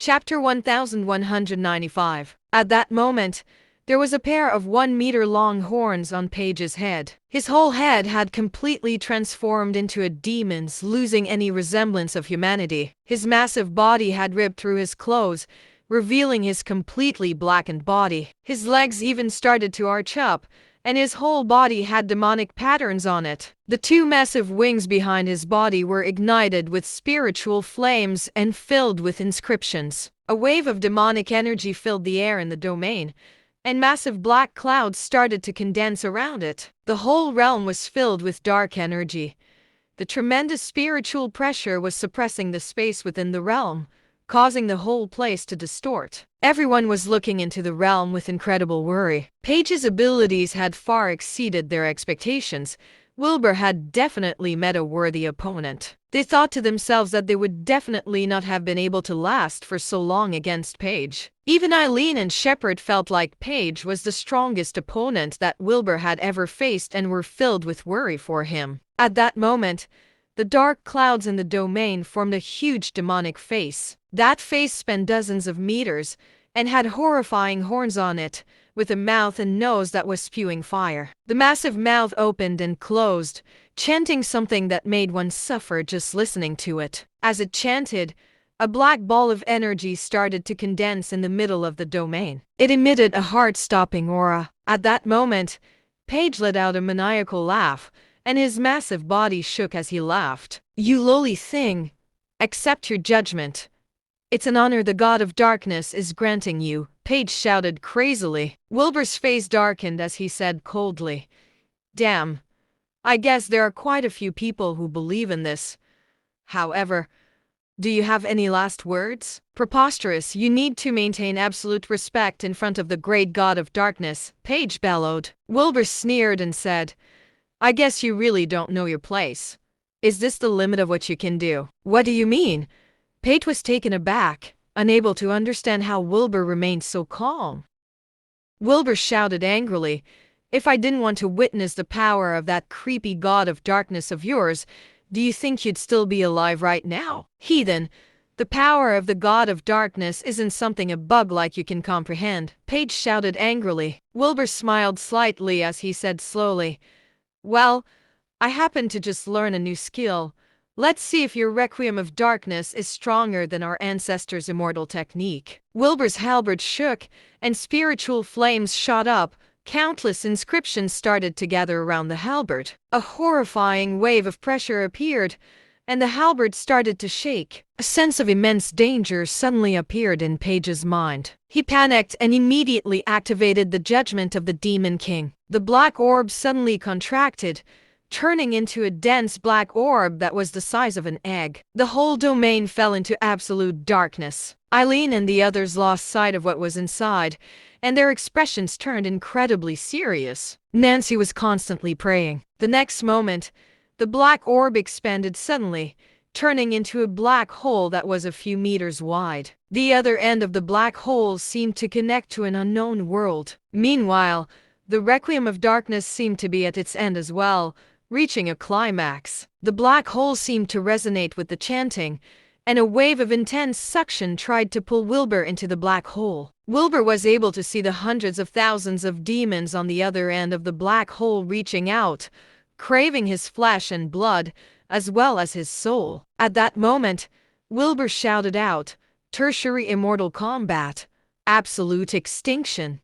Chapter 1195. At that moment, there was a pair of 1-meter-long horns on Page's head. His whole head had completely transformed into a demon's, losing any resemblance of humanity. His massive body had ripped through his clothes, revealing his completely blackened body. His legs even started to arch up, and his whole body had demonic patterns on it. The two massive wings behind his body were ignited with spiritual flames and filled with inscriptions. A wave of demonic energy filled the air in the domain, and massive black clouds started to condense around it. The whole realm was filled with dark energy. The tremendous spiritual pressure was suppressing the space within the realm, causing the whole place to distort. Everyone was looking into the realm with incredible worry. Page's abilities had far exceeded their expectations. Wilbur had definitely met a worthy opponent. They thought to themselves that they would definitely not have been able to last for so long against Page. Even Eileen and Shepard felt like Page was the strongest opponent that Wilbur had ever faced and were filled with worry for him. At that moment, the dark clouds in the domain formed a huge demonic face. That face spanned dozens of meters and had horrifying horns on it, with a mouth and nose that was spewing fire. The massive mouth opened and closed, chanting something that made one suffer just listening to it. As it chanted, a black ball of energy started to condense in the middle of the domain. It emitted a heart-stopping aura. At that moment, Page let out a maniacal laugh, and his massive body shook as he laughed. "You lowly thing, accept your judgment. It's an honor the God of Darkness is granting you," Page shouted crazily. Wilbur's face darkened as he said coldly, "Damn, I guess there are quite a few people who believe in this. However, do you have any last words?" "Preposterous, you need to maintain absolute respect in front of the great God of Darkness," Page bellowed. Wilbur sneered and said, "I guess you really don't know your place. Is this the limit of what you can do?" "What do you mean?" Page was taken aback, unable to understand how Wilbur remained so calm. Wilbur shouted angrily, "If I didn't want to witness the power of that creepy God of Darkness of yours, do you think you'd still be alive right now? Heathen, the power of the God of Darkness isn't something a bug like you can comprehend," Page shouted angrily. Wilbur smiled slightly as he said slowly, "Well, I happened to just learn a new skill. Let's see if your Requiem of Darkness is stronger than our ancestors' immortal technique." Wilbur's halberd shook, and spiritual flames shot up. Countless inscriptions started to gather around the halberd. A horrifying wave of pressure appeared, and the halberd started to shake. A sense of immense danger suddenly appeared in Page's mind. He panicked and immediately activated the judgment of the Demon King. The black orb suddenly contracted, turning into a dense black orb that was the size of an egg. The whole domain fell into absolute darkness. Eileen and the others lost sight of what was inside, and their expressions turned incredibly serious. Nancy was constantly praying. The next moment, the black orb expanded suddenly, turning into a black hole that was a few meters wide. The other end of the black hole seemed to connect to an unknown world. Meanwhile, the Requiem of Darkness seemed to be at its end as well, reaching a climax. The black hole seemed to resonate with the chanting, and a wave of intense suction tried to pull Wilbur into the black hole. Wilbur was able to see the hundreds of thousands of demons on the other end of the black hole reaching out, craving his flesh and blood, as well as his soul. At that moment, Wilbur shouted out, "Tertiary immortal combat! Absolute extinction!"